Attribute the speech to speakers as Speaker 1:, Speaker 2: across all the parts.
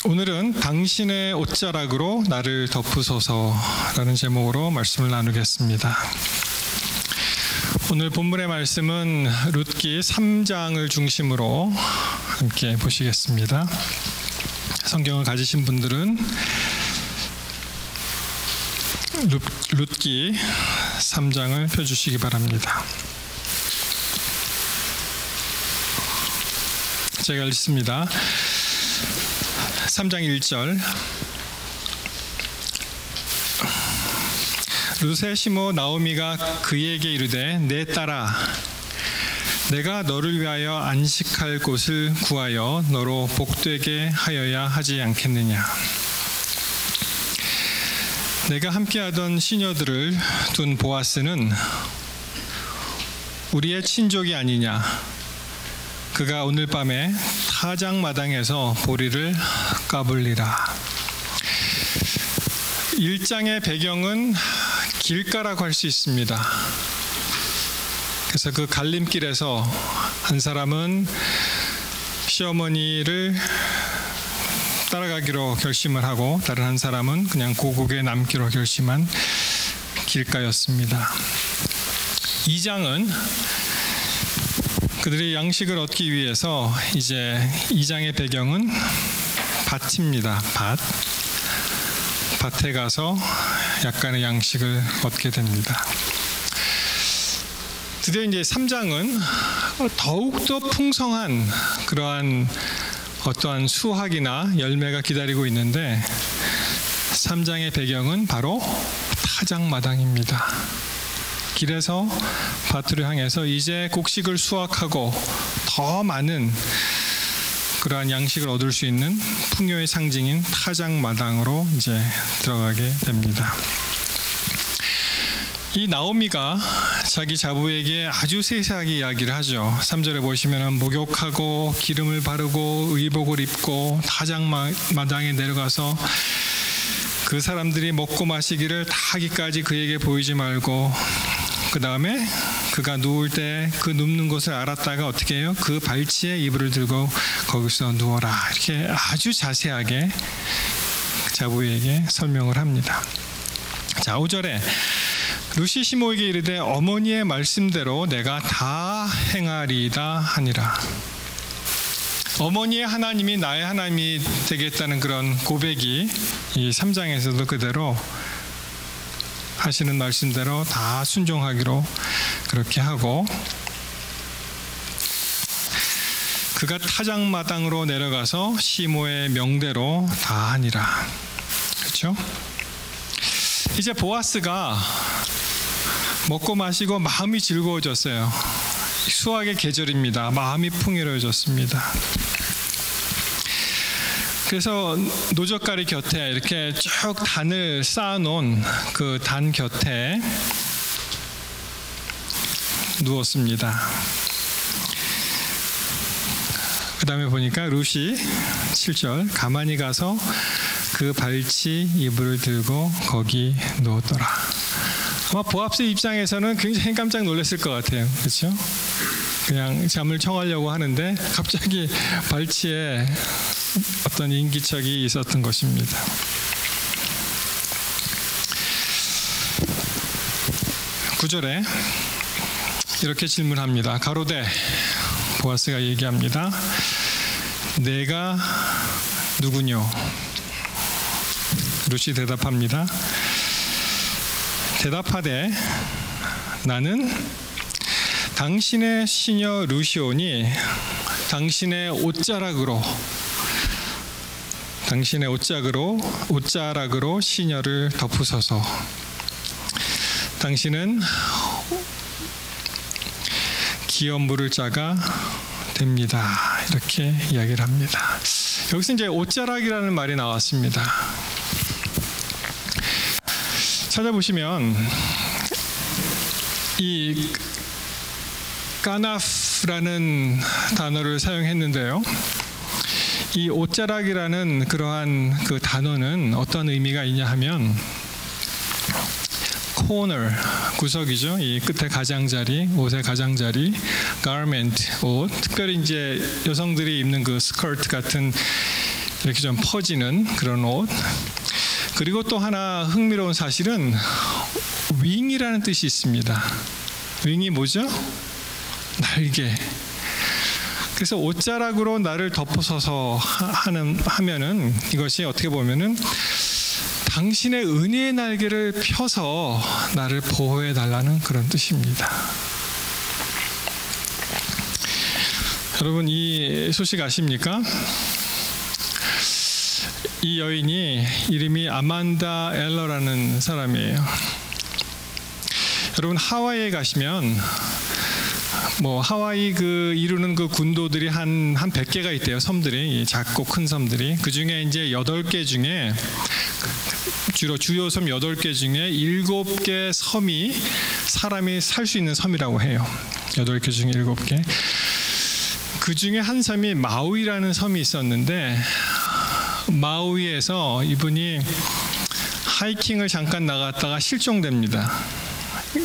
Speaker 1: 오늘은 당신의 옷자락으로 나를 덮으소서라는 제목으로 말씀을 나누겠습니다. 오늘 본문의 말씀은 룻기 3장을 중심으로 함께 보시겠습니다. 성경을 가지신 분들은 룻기 3장을 펴주시기 바랍니다. 제가 읽습니다. 3장 1절. 룻의 시모 나오미가 그에게 이르되 내 딸아 내가 너를 위하여 안식할 곳을 구하여 너로 복되게 하여야 하지 않겠느냐. 내가 함께하던 시녀들을 둔 보아스는 우리의 친족이 아니냐. 그가 오늘 밤에 타작마당에서 보리를 까불리라. 1장의 배경은 길가라고 할 수 있습니다. 그래서 그 갈림길에서 한 사람은 시어머니를 따라가기로 결심을 하고 다른 한 사람은 그냥 고국에 남기로 결심한 길가였습니다. 2장은 그들이 양식을 얻기 위해서 이제 2장의 배경은 밭입니다. 밭에 가서 약간의 양식을 얻게 됩니다. 드디어 이제 3장은 더욱더 풍성한 그러한 어떠한 수확이나 열매가 기다리고 있는데 3장의 배경은 바로 타작마당입니다. 길에서 밭으로 향해서 이제 곡식을 수확하고 더 많은 그러한 양식을 얻을 수 있는 풍요의 상징인 타작마당으로 이제 들어가게 됩니다. 이 나오미가 자기 자부에게 아주 세세하게 이야기를 하죠. 3절에 보시면 목욕하고 기름을 바르고 의복을 입고 타작마당에 내려가서 그 사람들이 먹고 마시기를 다 하기까지 그에게 보이지 말고 그 다음에 그가 누울 때 그 눕는 곳을 알았다가 어떻게 해요? 그 발치에 이불을 들고 거기서 누워라. 이렇게 아주 자세하게 자부에게 설명을 합니다. 자, 5절에 룻이 시모에게 이르되 어머니의 말씀대로 내가 다 행하리이다 하니라. 어머니의 하나님이 나의 하나님이 되겠다는 그런 고백이 이 3장에서도 그대로 하시는 말씀대로 다 순종하기로 그렇게 하고 그가 타작마당으로 내려가서 시모의 명대로 다 하니라. 그렇죠? 이제 보아스가 먹고 마시고 마음이 즐거워졌어요. 수확의 계절입니다. 마음이 풍요로워졌습니다. 그래서 노젓가리 곁에 이렇게 쭉 단을 쌓아놓은 그 단 곁에 누웠습니다. 그 다음에 보니까 룻이 7절 가만히 가서 그 발치 이불을 들고 거기 누웠더라. 아마 보아스 입장에서는 굉장히 깜짝 놀랐을 것 같아요. 그렇죠? 그냥 잠을 청하려고 하는데 갑자기 발치에 어떤 인기척이 있었던 것입니다. 구절에 이렇게 질문합니다. 가로되 보아스가 얘기합니다. 내가 누구뇨? 룻이 대답합니다. 대답하되 나는 당신의 시녀 룻이오니 당신의 옷자락으로 시녀를 덮으소서. 당신은 기업 물을 자가 됩니다. 이렇게 이야기를 합니다. 여기서 이제 옷자락이라는 말이 나왔습니다. 찾아보시면 이 까나프라는 단어를 사용했는데요. 이 옷자락이라는 그러한 그 단어는 어떤 의미가 있냐 하면 corner, 구석이죠. 이 끝에 가장자리, 옷의 가장자리, garment, 옷. 특별히 이제 여성들이 입는 그 스커트 같은 이렇게 좀 퍼지는 그런 옷. 그리고 또 하나 흥미로운 사실은 윙이라는 뜻이 있습니다. 윙이 뭐죠? 날개. 그래서 옷자락으로 나를 덮어서서 하면은 이것이 어떻게 보면은 당신의 은혜의 날개를 펴서 나를 보호해 달라는 그런 뜻입니다. 여러분, 이 소식 아십니까? 이 여인이 이름이 아만다 엘러라는 사람이에요. 여러분, 하와이에 가시면 하와이 이루는 그 군도들이 한 100개가 있대요. 섬들이, 작고 큰 섬들이. 그 중에 이제 8개 중에, 주요 섬 8개 중에 7개 섬이 사람이 살 수 있는 섬이라고 해요. 8개 중에 7개. 그 중에 한 섬이 마우이라는 섬이 있었는데, 마우이에서 이분이 하이킹을 잠깐 나갔다가 실종됩니다.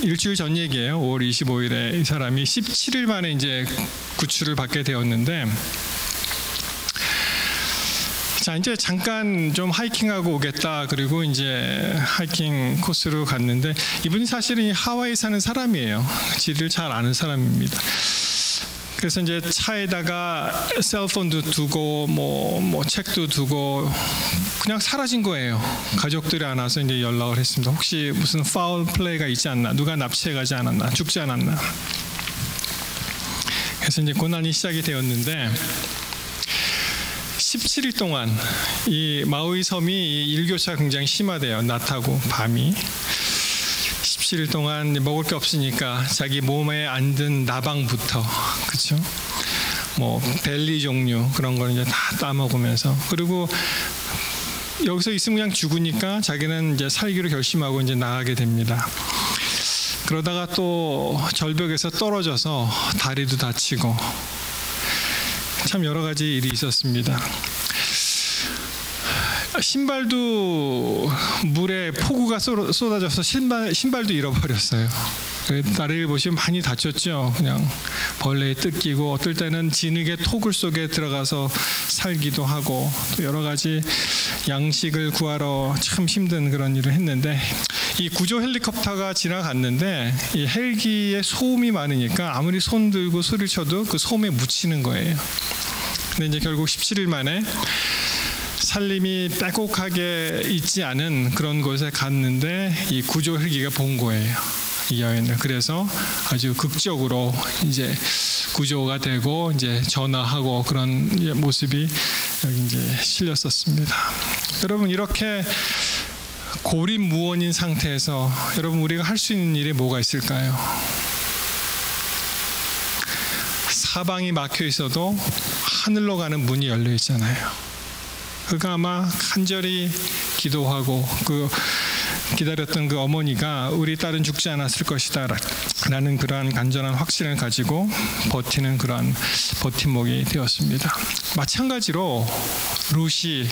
Speaker 1: 일주일 전 얘기예요. 5월 25일에 이 사람이 17일 만에 이제 구출을 받게 되었는데, 자, 이제 잠깐 좀 하이킹하고 오겠다. 그리고 이제 하이킹 코스로 갔는데, 이분이 사실은 하와이 사는 사람이에요. 지리를 잘 아는 사람입니다. 그래서 이제 차에다가 셀폰도 두고 책도 두고 그냥 사라진 거예요. 가족들이 안 와서 이제 연락을 했습니다. 혹시 무슨 파울 플레이가 있지 않나? 누가 납치해 가지 않았나? 죽지 않았나? 그래서 이제 고난이 시작이 되었는데, 17일 동안 이 마우이 섬이 일교차가 굉장히 심하대요. 낮하고 밤이. 17일 동안 먹을 게 없으니까 자기 몸에 안 든 나방부터, 그렇죠? 벨리 종류 그런 걸 이제 다 따먹으면서, 그리고 여기서 있으면 그냥 죽으니까 자기는 이제 살기로 결심하고 이제 나가게 됩니다. 그러다가 또 절벽에서 떨어져서 다리도 다치고 참 여러 가지 일이 있었습니다. 신발도 물에 폭우가 쏟아져서 신발도 잃어버렸어요. 다리를 보시면 많이 다쳤죠. 그냥 벌레에 뜯기고, 어떨 때는 진흙의 토굴 속에 들어가서 살기도 하고, 또 여러 가지 양식을 구하러 참 힘든 그런 일을 했는데, 이 구조 헬리콥터가 지나갔는데 이 헬기에 소음이 많으니까 아무리 손 들고 소리를 쳐도 그 소음에 묻히는 거예요. 근데 이제 결국 17일 만에 살림이 빼곡하게 있지 않은 그런 곳에 갔는데 이 구조 헬기가 본 거예요, 이 여인을. 그래서 아주 극적으로 이제 구조가 되고 이제 전화하고 그런 모습이 여기 이제 실렸었습니다. 여러분, 이렇게 고립무원인 상태에서 여러분, 우리가 할 수 있는 일이 뭐가 있을까요? 사방이 막혀 있어도 하늘로 가는 문이 열려 있잖아요. 그가 아마 간절히 기도하고 기다렸던 그 어머니가 우리 딸은 죽지 않았을 것이다 라는 그러한 간절한 확신을 가지고 버티는 그러한 버팀목이 되었습니다. 마찬가지로 룻이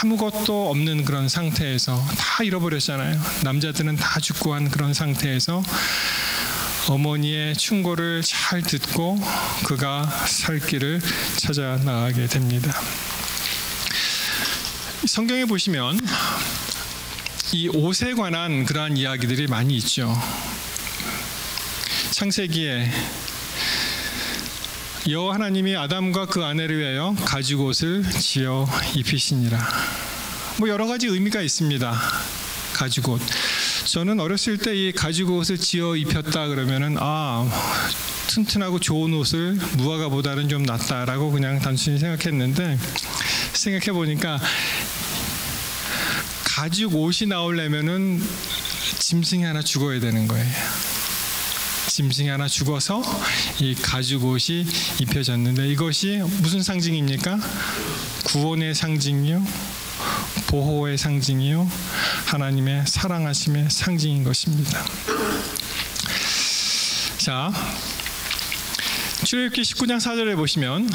Speaker 1: 아무것도 없는 그런 상태에서, 다 잃어버렸잖아요. 남자들은 다 죽고 한 그런 상태에서 어머니의 충고를 잘 듣고 그가 살 길을 찾아 나가게 됩니다. 성경에 보시면 이 옷에 관한 그러한 이야기들이 많이 있죠. 창세기에 여호와 하나님이 아담과 그 아내를 위하여 가죽 옷을 지어 입히시니라. 여러 가지 의미가 있습니다. 가죽 옷. 저는 어렸을 때 이 가죽 옷을 지어 입혔다 그러면은 튼튼하고 좋은 옷을 무화과보다는 좀 낫다라고 그냥 단순히 생각했는데, 생각해 보니까 가죽 옷이 나오려면은 짐승이 하나 죽어야 되는 거예요. 짐승이 하나 죽어서 이 가죽 옷이 입혀졌는데, 이것이 무슨 상징입니까? 구원의 상징이요, 보호의 상징이요, 하나님의 사랑하심의 상징인 것입니다. 자, 출애굽기 19장 4절에 보시면,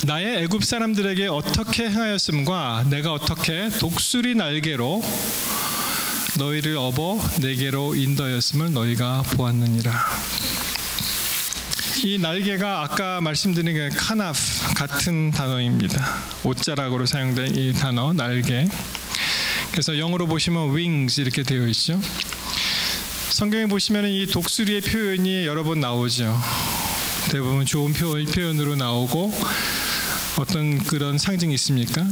Speaker 1: 나의 애굽 사람들에게 어떻게 행하였음과 내가 어떻게 독수리 날개로 너희를 업어 내게로 인도하였음을 너희가 보았느니라. 이 날개가 아까 말씀드린 게 카나프 같은 단어입니다. 옷자락으로 사용된 이 단어 날개. 그래서 영어로 보시면 wings 이렇게 되어 있죠. 성경에 보시면 이 독수리의 표현이 여러 번 나오죠. 대부분 좋은 표현으로 나오고 어떤 그런 상징이 있습니까?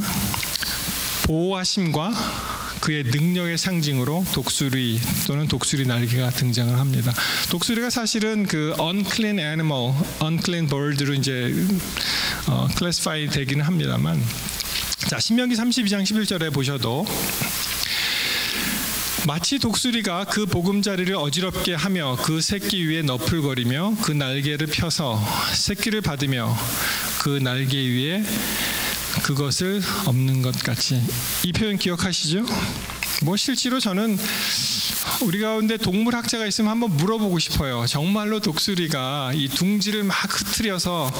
Speaker 1: 보호하심과 그의 능력의 상징으로 독수리 또는 독수리 날개가 등장을 합니다. 독수리가 사실은 그 unclean animal, unclean bird로 이제 classify 되기는 합니다만, 자 신명기 32장 11절에 보셔도 마치 독수리가 그 보금자리를 어지럽게 하며 그 새끼 위에 너풀거리며 그 날개를 펴서 새끼를 받으며 그 날개 위에 그것을 엎는 것 같이. 이 표현 기억하시죠? 뭐 실제로 저는 우리 가운데 동물학자가 있으면 한번 물어보고 싶어요. 정말로 독수리가 이 둥지를 막 흩트려서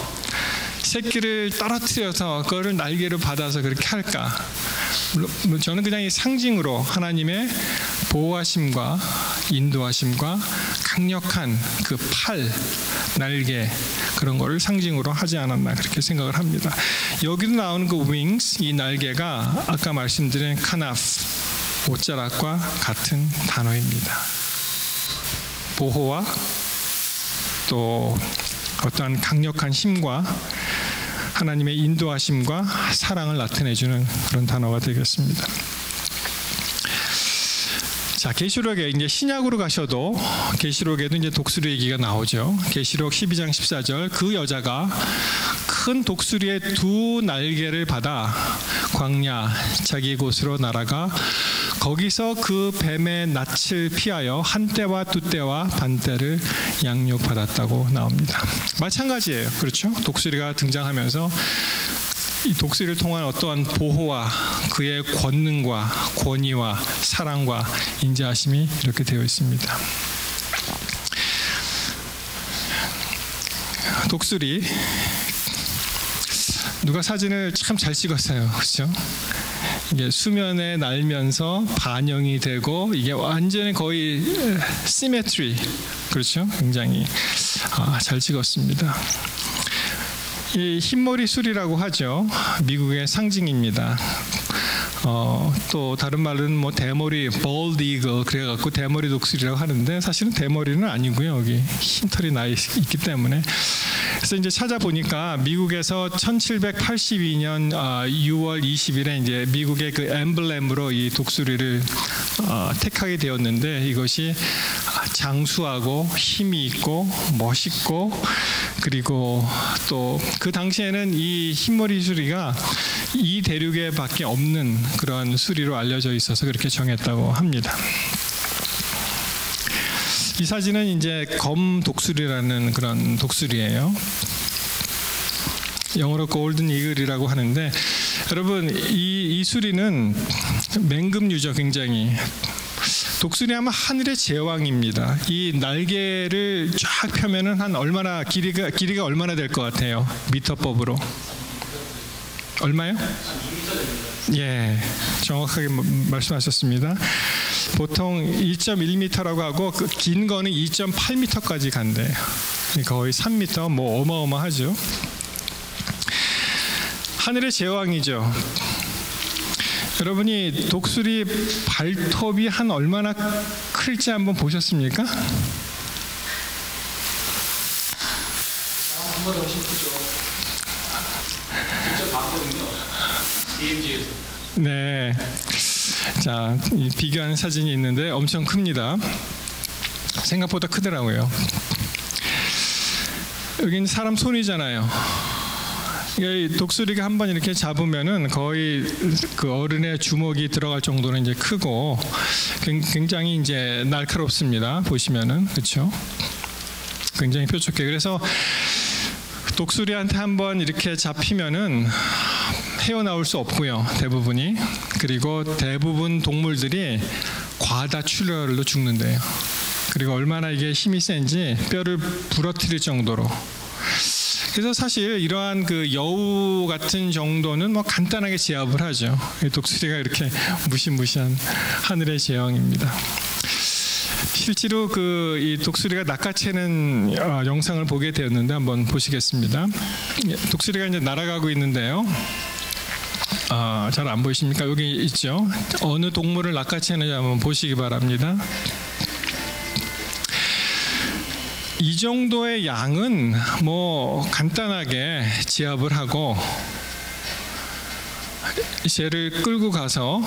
Speaker 1: 새끼를 떨어뜨려서 그거를 날개로 받아서 그렇게 할까? 물론 저는 그냥 이 상징으로 하나님의 보호하심과 인도하심과 강력한 그 팔, 날개 그런 거를 상징으로 하지 않았나 그렇게 생각을 합니다. 여기도 나오는 그 wings, 이 날개가 아까 말씀드린 카나프, 옷자락과 같은 단어입니다. 보호와 또 어떠한 강력한 힘과 하나님의 인도하심과 사랑을 나타내주는 그런 단어가 되겠습니다. 자, 계시록에 이제 신약으로 가셔도 계시록에도 이제 독수리 얘기가 나오죠. 계시록 12장 14절, 그 여자가 큰 독수리의 두 날개를 받아 광야 자기 곳으로 날아가 거기서 그 뱀의 낯을 피하여 한 때와 두 때와 반 때를 양육받았다고 나옵니다. 마찬가지예요. 그렇죠? 독수리가 등장하면서 이 독수리를 통한 어떠한 보호와 그의 권능과 권위와 사랑과 인자하심이 이렇게 되어 있습니다. 독수리, 누가 사진을 참 잘 찍었어요. 그렇죠? 이게 수면에 날면서 반영이 되고 이게 완전히 거의 시메트리, 그렇죠? 굉장히 잘 찍었습니다. 이 흰머리 술이라고 하죠. 미국의 상징입니다. 또 다른 말은 뭐 대머리, bald eagle 그래갖고 대머리 독수리라고 하는데 사실은 대머리는 아니고요. 여기 흰 털이 나 있기 때문에. 그래서 이제 찾아보니까 미국에서 1782년 6월 20일에 이제 미국의 그 엠블렘으로 이 독수리를 택하게 되었는데 이것이 장수하고 힘이 있고 멋있고 그리고 또 그 당시에는 이 흰머리 수리가 이 대륙에 밖에 없는 그런 수리로 알려져 있어서 그렇게 정했다고 합니다. 이 사진은 이제 검 독수리라는 그런 독수리예요. 영어로 골든 이글이라고 하는데 여러분 이 수리는 맹금류죠. 굉장히 독수리 하면 하늘의 제왕입니다. 이 날개를 쫙 펴면은 한 얼마나 길이가 얼마나 될 것 같아요? 미터법으로 얼마요? 예, 정확하게 말씀하셨습니다. 보통 2.1m라고 하고 그 긴 거는 2.8m까지 간대요. 거의 3m, 뭐 어마어마하죠. 하늘의 제왕이죠. 여러분이 독수리 발톱이 한 얼마나 클지 한번 보셨습니까? 한번더 싶죠. 직접 봤거든요. DMZ에서. 네. 자, 비교하는 사진이 있는데 엄청 큽니다. 생각보다 크더라고요. 여긴 사람 손이잖아요. 이 독수리가 한번 이렇게 잡으면은 거의 그 어른의 주먹이 들어갈 정도는 이제 크고 굉장히 이제 날카롭습니다. 보시면은 그렇죠? 굉장히 뾰족해. 그래서 독수리한테 한번 이렇게 잡히면은 헤어나올 수 없고요. 대부분이. 그리고 대부분 동물들이 과다출혈로 죽는데요. 그리고 얼마나 이게 힘이 센지 뼈를 부러뜨릴 정도로. 그래서 사실 이러한 그 여우 같은 정도는 뭐 간단하게 제압을 하죠. 독수리가 이렇게 무시무시한 하늘의 제왕입니다. 실제로 이 독수리가 낚아채는 영상을 보게 되었는데 한번 보시겠습니다. 독수리가 이제 날아가고 있는데요. 잘 안 보이십니까? 여기 있죠. 어느 동물을 낚아채는지 한번 보시기 바랍니다. 이 정도의 양은 뭐 간단하게 지압을 하고 쟤를 끌고 가서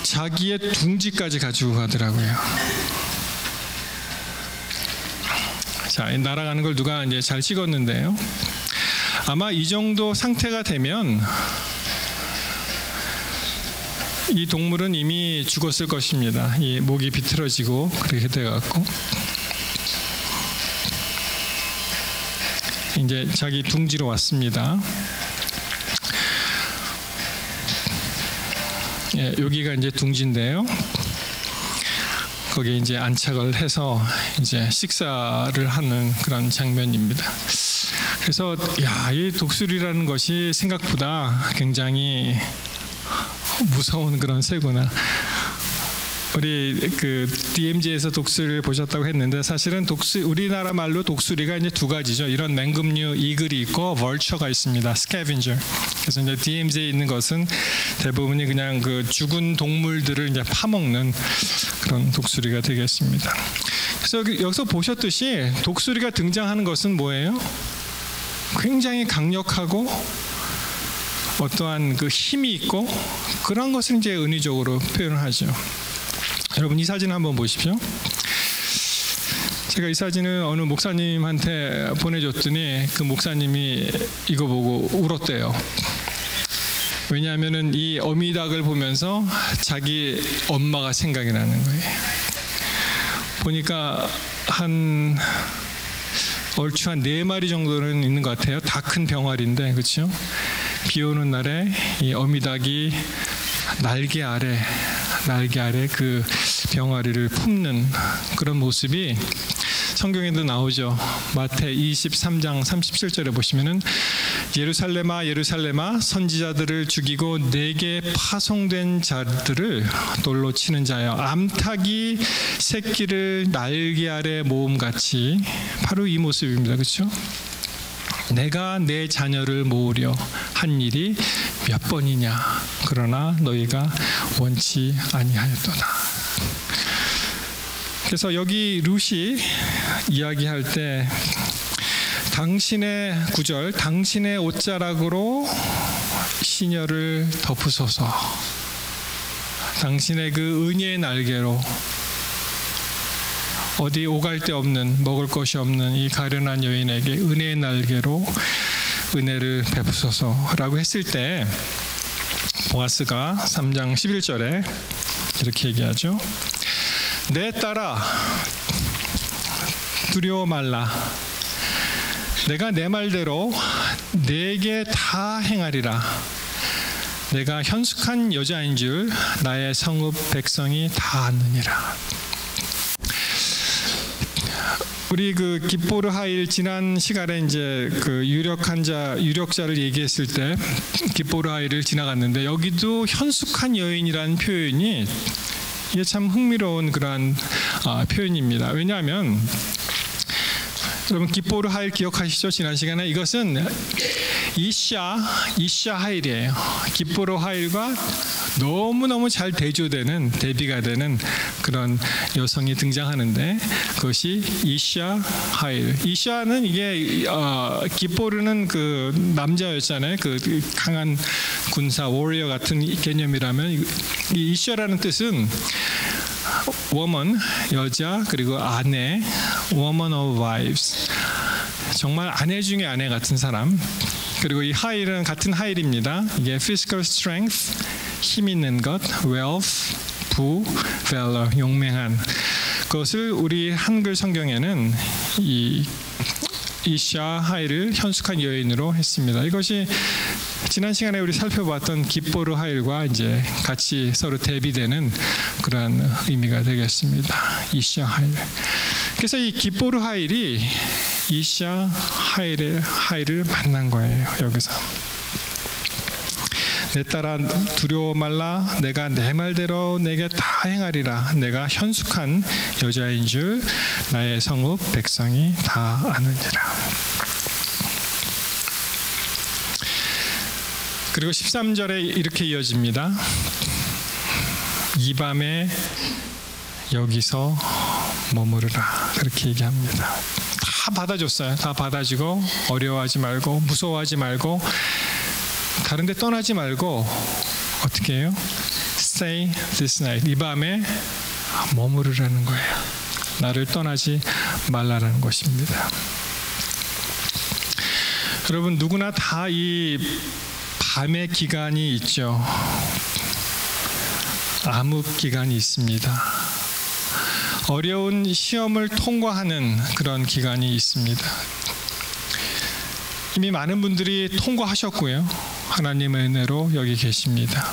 Speaker 1: 자기의 둥지까지 가지고 가더라고요. 자, 날아가는 걸 누가 이제 잘 찍었는데요. 아마 이 정도 상태가 되면 이 동물은 이미 죽었을 것입니다. 이 목이 비틀어지고 그렇게 돼갖고 이제 자기 둥지로 왔습니다. 예, 여기가 이제 둥지인데요. 거기에 이제 안착을 해서 이제 식사를 하는 그런 장면입니다. 그래서 이 독수리라는 것이 생각보다 굉장히 무서운 그런 새구나. 우리 DMZ에서 독수리를 보셨다고 했는데 사실은 우리나라 말로 독수리가 이제 두 가지죠. 이런 맹금류 이글이 있고 벌처가 있습니다. 스캐빈저. 그래서 이제 DMZ에 있는 것은 대부분이 그냥 죽은 동물들을 이제 파먹는 그런 독수리가 되겠습니다. 그래서 여기서 보셨듯이 독수리가 등장하는 것은 뭐예요? 굉장히 강력하고 어떠한 힘이 있고 그런 것을 이제 은유적으로 표현을 하죠. 여러분 이 사진 한번 보십시오. 제가 이 사진을 어느 목사님한테 보내줬더니 그 목사님이 이거 보고 울었대요. 왜냐하면은 이 어미닭을 보면서 자기 엄마가 생각이 나는 거예요. 보니까 얼추 한 4마리 정도는 있는 것 같아요. 다 큰 병아리인데, 그렇죠? 비 오는 날에 이 어미닭이 날개 아래 그 병아리를 품는 그런 모습이 성경에도 나오죠. 마태 23장 37절에 보시면은 예루살렘아 예루살렘아 선지자들을 죽이고 내게 파송된 자들을 돌로 치는 자여 암탉이 새끼를 날개 아래 모음같이 바로 이 모습입니다. 그렇죠? 내가 내 자녀를 모으려 한 일이 몇 번이냐 그러나 너희가 원치 아니하였도다. 그래서 여기 룻이 이야기할 때 당신의 9절 당신의 옷자락으로 시녀를 덮으소서 당신의 그 은혜의 날개로 어디 오갈 데 없는 먹을 것이 없는 이 가련한 여인에게 은혜의 날개로 은혜를 베푸소서라고 했을 때 보아스가 3장 11절에 이렇게 얘기하죠. 내 딸아 두려워 말라 내가 내 말대로 내게 다 행하리라 내가 현숙한 여자인 줄 나의 성읍 백성이 다 아느니라. 우리 깁보르 하일 지난 시간에 이제 유력자를 얘기했을 때 깁보르 하일을 지나갔는데 여기도 현숙한 여인이라는 표현이 이게 참 흥미로운 그러한 표현입니다. 왜냐하면 여러분 깁보르 하일 기억하시죠? 지난 시간에 이것은 이샤 하일이에요. 깁보르 하일과 너무너무 잘 대비가 되는 그런 여성이 등장하는데 그것이 이샤 하일. 이샤는 이게 깁보르는 그 남자였잖아요. 그 강한 군사 워리어 같은 개념이라면 이 이샤라는 뜻은 woman 여자 그리고 아내 woman of wives 정말 아내 중에 아내 같은 사람. 그리고 이 하일은 같은 하일입니다. 이게 physical strength 힘 있는 것, wealth 부, valor 용맹한 그것을 우리 한글 성경에는 이 이샤 하일을 현숙한 여인으로 했습니다. 이것이 지난 시간에 우리 살펴봤던 깁보르 하일과 이제 같이 서로 대비되는 그러한 의미가 되겠습니다. 이샤 하일. 그래서 이 깁보르 하일이 이샤 하일을 만난 거예요. 여기서 내 딸아 두려워 말라. 내가 내 말대로 내게 다 행하리라. 내가 현숙한 여자인 줄 나의 성읍 백성이 다 아느니라. 그리고 13절에 이렇게 이어집니다. 이 밤에 여기서 머무르라. 그렇게 얘기합니다. 다 받아줬어요. 다 받아주고 어려워하지 말고 무서워하지 말고 다른 데 떠나지 말고 어떻게 해요? Stay this night. 이 밤에 머무르라는 거예요. 나를 떠나지 말라라는 것입니다. 여러분 누구나 다 이 밤의 기간이 있죠. 암흑 기간이 있습니다. 어려운 시험을 통과하는 그런 기간이 있습니다. 이미 많은 분들이 통과하셨고요. 하나님의 은혜로 여기 계십니다.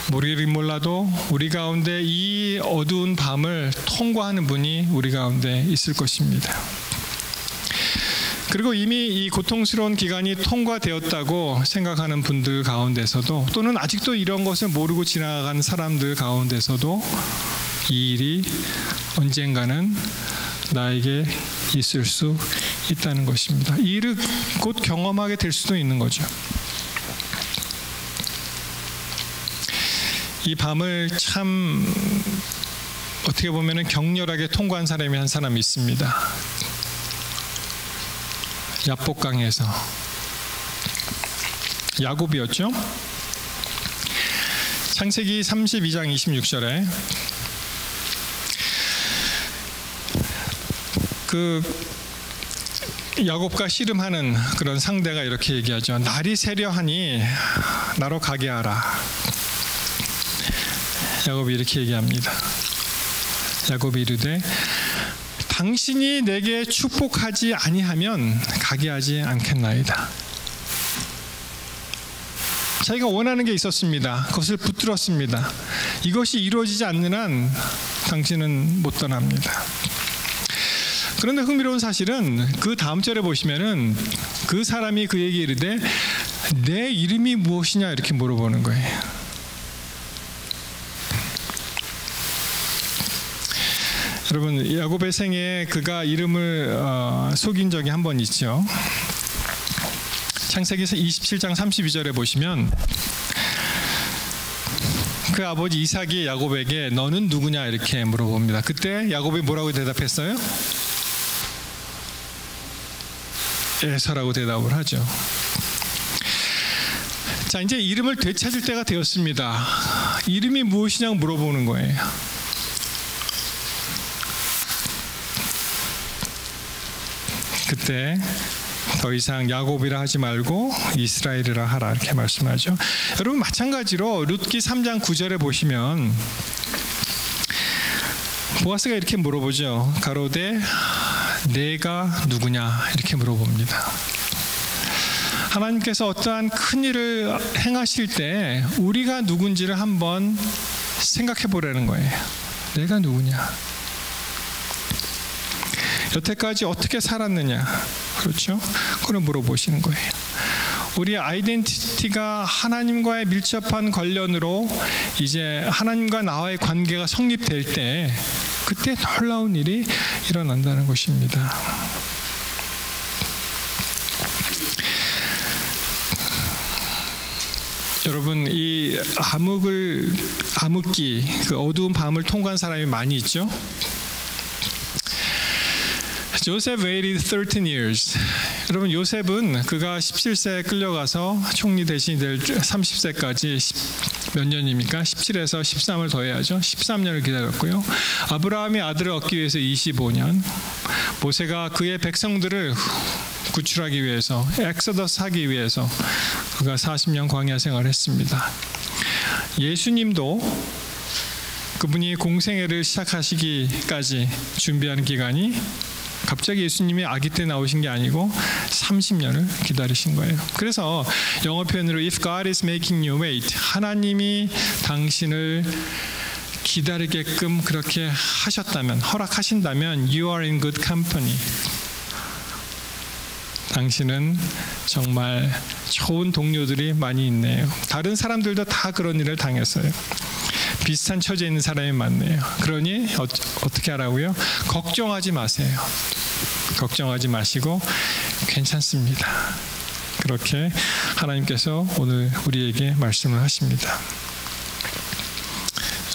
Speaker 1: 모르긴 몰라도 우리 가운데 이 어두운 밤을 통과하는 분이 우리 가운데 있을 것입니다. 그리고 이미 이 고통스러운 기간이 통과되었다고 생각하는 분들 가운데서도 또는 아직도 이런 것을 모르고 지나간 사람들 가운데서도 이 일이 언젠가는 나에게 있을 수 있다는 것입니다. 이 일을 곧 경험하게 될 수도 있는 거죠. 이 밤을 참 어떻게 보면 격렬하게 통과한 사람이 한 사람이 있습니다. 야복강에서 야곱이었죠. 창세기 32장 26절에 그 야곱과 씨름하는 그런 상대가 이렇게 얘기하죠. 날이 새려하니 나로 가게 하라. 야곱이 이렇게 얘기합니다. 야곱이 이르되 당신이 내게 축복하지 아니하면 가게 하지 않겠나이다. 자기가 원하는 게 있었습니다. 그것을 붙들었습니다. 이것이 이루어지지 않는 한 당신은 못 떠납니다. 그런데 흥미로운 사실은 그 다음 절에 보시면은 그 사람이 그에게 이르되 내 이름이 무엇이냐 이렇게 물어보는 거예요. 여러분 야곱의 생에 그가 이름을 속인 적이 한 번 있죠. 창세기 27장 32절에 보시면 그 아버지 이삭이 야곱에게 너는 누구냐 이렇게 물어봅니다. 그때 야곱이 뭐라고 대답했어요? 에서라고 대답을 하죠. 자, 이제 이름을 되찾을 때가 되었습니다. 이름이 무엇이냐고 물어보는 거예요. 그때 더 이상 야곱이라 하지 말고 이스라엘이라 하라 이렇게 말씀하죠. 여러분 마찬가지로 룻기 3장 9절에 보시면 보아스가 이렇게 물어보죠. 가로되 내가 누구냐 이렇게 물어봅니다. 하나님께서 어떠한 큰 일을 행하실 때 우리가 누군지를 한번 생각해 보라는 거예요. 내가 누구냐? 여태까지 어떻게 살았느냐? 그렇죠? 그걸 물어보시는 거예요. 우리의 아이덴티티가 하나님과의 밀접한 관련으로 이제 하나님과 나와의 관계가 성립될 때 그때 놀라운 일이 일어난다는 것입니다. 여러분 이 암흑기 그 어두운 밤을 통과한 사람이 많이 있죠. 조셉 웨이리드 13 years. 여러분 요셉은 그가 17세에 끌려가서 총리 대신이 될 30세까지 몇 년입니까? 17에서 13을 더해야죠. 13년을 기다렸고요. 아브라함이 아들을 얻기 위해서 25년. 모세가 그의 백성들을 구출하기 위해서 엑소더스 하기 위해서 그가 40년 광야 생활을 했습니다. 예수님도 그분이 공생애를 시작하시기까지 준비하는 기간이 갑자기 예수님이 아기 때 나오신 게 아니고 30년을 기다리신 거예요. 그래서 영어 표현으로 If God is making you wait, 하나님이 당신을 기다리게끔 그렇게 하셨다면, 허락하신다면 You are in good company. 당신은 정말 좋은 동료들이 많이 있네요. 다른 사람들도 다 그런 일을 당했어요. 비슷한 처지에 있는 사람이 많네요. 그러니 어떻게 하라고요? 걱정하지 마세요. 걱정하지 마시고 괜찮습니다. 그렇게 하나님께서 오늘 우리에게 말씀을 하십니다.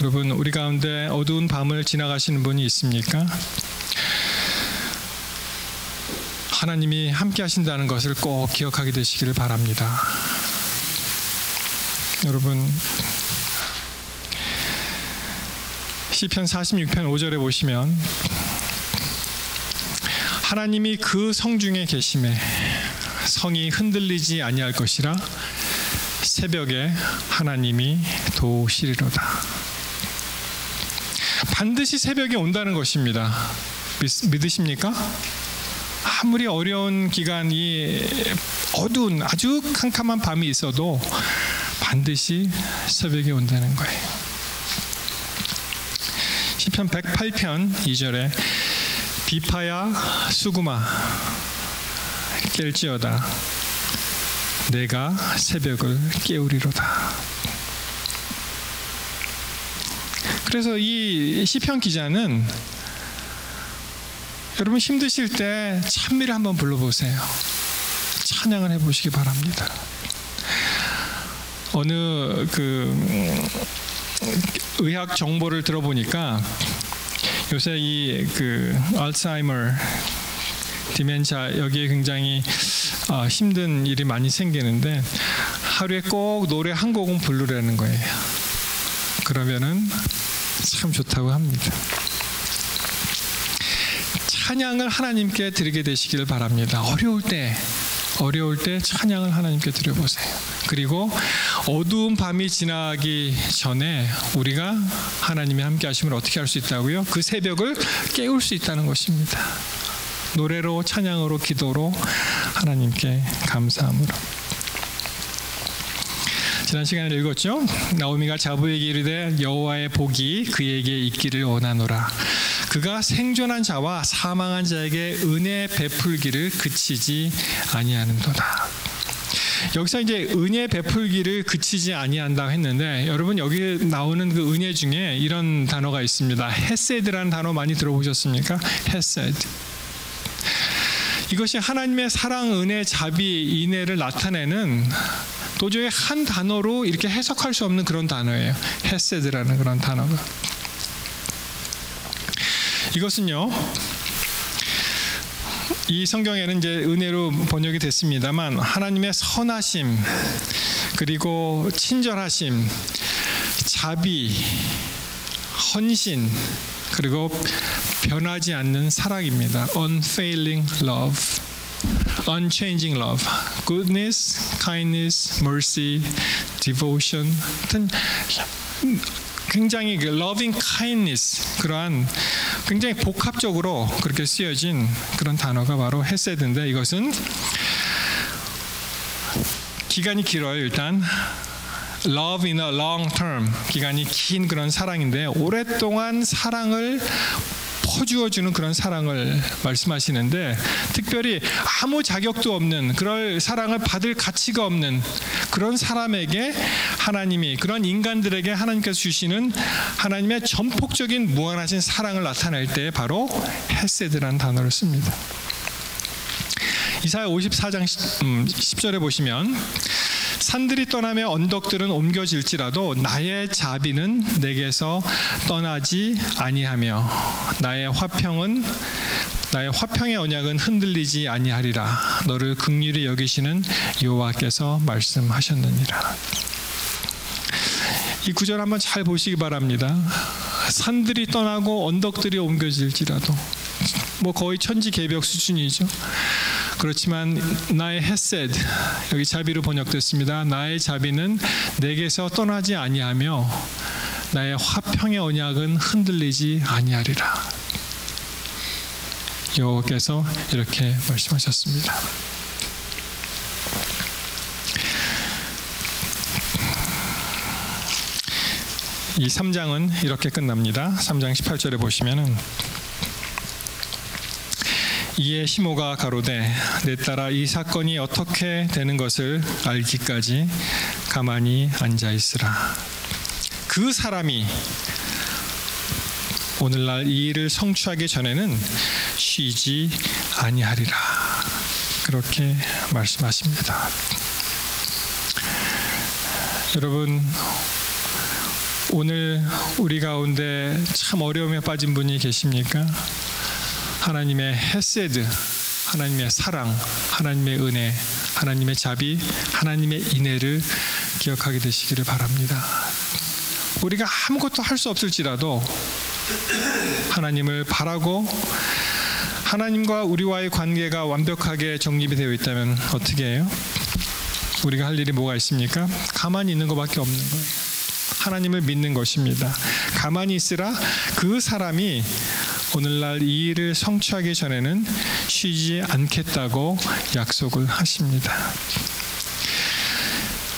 Speaker 1: 여러분, 우리 가운데 어두운 밤을 지나가시는 분이 있습니까? 하나님이 함께 하신다는 것을 꼭 기억하게 되시기를 바랍니다. 여러분, 시편 46편 5절에 보시면 하나님이 그 성 중에 계심에 성이 흔들리지 아니할 것이라 새벽에 하나님이 도우시리로다. 반드시 새벽에 온다는 것입니다. 믿으십니까? 아무리 어려운 기간이 어두운 아주 캄캄한 밤이 있어도 반드시 새벽에 온다는 거예요. 시편 108편 2절에 비파야 수구마 깰지어다 내가 새벽을 깨우리로다. 그래서 이 시편 기자는 여러분 힘드실 때 찬미를 한번 불러보세요. 찬양을 해보시기 바랍니다. 어느 의학 정보를 들어보니까 요새 이 알츠하이머, 디멘차 여기에 굉장히 힘든 일이 많이 생기는데 하루에 꼭 노래 한 곡은 부르라는 거예요. 그러면은 참 좋다고 합니다. 찬양을 하나님께 드리게 되시길 바랍니다. 어려울 때 찬양을 하나님께 드려보세요. 그리고 어두운 밤이 지나기 전에 우리가 하나님이 함께 하시면 어떻게 할 수 있다고요? 그 새벽을 깨울 수 있다는 것입니다. 노래로, 찬양으로, 기도로 하나님께 감사함으로. 지난 시간에 읽었죠? 나오미가 자부에게 이르되 여호와의 복이 그에게 있기를 원하노라. 그가 생존한 자와 사망한 자에게 은혜 베풀기를 그치지 아니하는도다. 여기서 이제 은혜 베풀기를 그치지 아니한다고 했는데 여러분 여기 나오는 그 은혜 중에 이런 단어가 있습니다. 헤세드라는 단어 많이 들어보셨습니까? 헤세드. 이것이 하나님의 사랑, 은혜, 자비, 인애를 나타내는 도저히 한 단어로 이렇게 해석할 수 없는 그런 단어예요. 헤세드라는 그런 단어가. 이것은요, 이 성경에는 이제 은혜로 번역이 됐습니다만 하나님의 선하심, 그리고 친절하심, 자비, 헌신, 그리고 변하지 않는 사랑입니다. Unfailing love, unchanging love, goodness, kindness, mercy, devotion. 굉장히 loving kindness, 그러한 굉장히 복합적으로 그렇게 쓰여진 그런 단어가 바로 헤세드인데 이것은 기간이 길어요. 일단 love in a long term, 기간이 긴 그런 사랑인데 오랫동안 사랑을 퍼주어주는 그런 사랑을 말씀하시는데 특별히 아무 자격도 없는 그럴 사랑을 받을 가치가 없는 그런 사람에게 하나님이 그런 인간들에게 하나님께서 주시는 하나님의 전폭적인 무한하신 사랑을 나타낼 때 바로 헤세드라는 단어를 씁니다. 이사야 54장 10절에 보시면 산들이 떠나며 언덕들은 옮겨질지라도 나의 자비는 내게서 떠나지 아니하며 나의 화평의 언약은 흔들리지 아니하리라. 너를 긍휼히 여기시는 여호와께서 말씀하셨느니라. 이 구절 한번 잘 보시기 바랍니다. 산들이 떠나고 언덕들이 옮겨질지라도 뭐 거의 천지개벽 수준이죠. 그렇지만 나의 헤세드, 여기 자비로 번역됐습니다. 나의 자비는 내게서 떠나지 아니하며 나의 화평의 언약은 흔들리지 아니하리라. 여호와께서 이렇게 말씀하셨습니다. 이 3장은 이렇게 끝납니다. 3장 18절에 보시면은 이에 시모가 가로되 내 딸아 이 사건이 어떻게 되는 것을 알기까지 가만히 앉아 있으라. 그 사람이 오늘날 이 일을 성취하기 전에는 쉬지 아니하리라. 그렇게 말씀하십니다. 여러분, 오늘 우리 가운데 참 어려움에 빠진 분이 계십니까? 하나님의 헤세드, 하나님의 사랑, 하나님의 은혜, 하나님의 자비, 하나님의 인애를 기억하게 되시기를 바랍니다. 우리가 아무것도 할 수 없을지라도 하나님을 바라고 하나님과 우리와의 관계가 완벽하게 정립이 되어 있다면 어떻게 해요? 우리가 할 일이 뭐가 있습니까? 가만히 있는 것밖에 없는 거예요. 하나님을 믿는 것입니다. 가만히 있으라. 그 사람이 오늘날 이 일을 성취하기 전에는 쉬지 않겠다고 약속을 하십니다.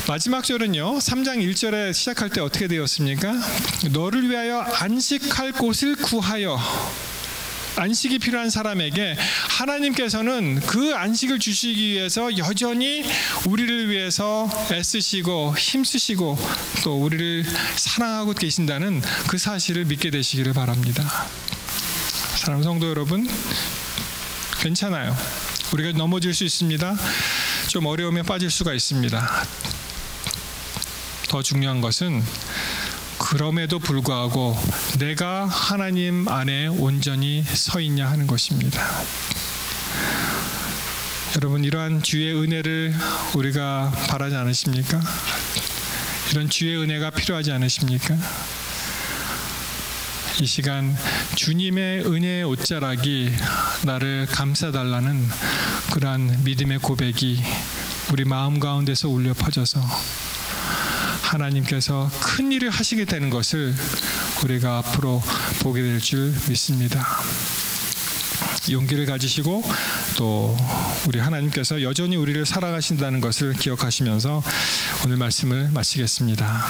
Speaker 1: 마지막 절은요, 3장 1절에 시작할 때 어떻게 되었습니까? 너를 위하여 안식할 곳을 구하여. 안식이 필요한 사람에게 하나님께서는 그 안식을 주시기 위해서 여전히 우리를 위해서 애쓰시고 힘쓰시고 또 우리를 사랑하고 계신다는 그 사실을 믿게 되시기를 바랍니다. 사랑하는 성도 여러분, 괜찮아요. 우리가 넘어질 수 있습니다. 좀 어려움에 빠질 수가 있습니다. 더 중요한 것은 그럼에도 불구하고 내가 하나님 안에 온전히 서 있냐 하는 것입니다. 여러분, 이러한 주의 은혜를 우리가 바라지 않으십니까? 이런 주의 은혜가 필요하지 않으십니까? 이 시간 주님의 은혜의 옷자락이 나를 감싸달라는 그러한 믿음의 고백이 우리 마음 가운데서 울려 퍼져서 하나님께서 큰 일을 하시게 되는 것을 우리가 앞으로 보게 될 줄 믿습니다. 용기를 가지시고 또 우리 하나님께서 여전히 우리를 사랑하신다는 것을 기억하시면서 오늘 말씀을 마치겠습니다.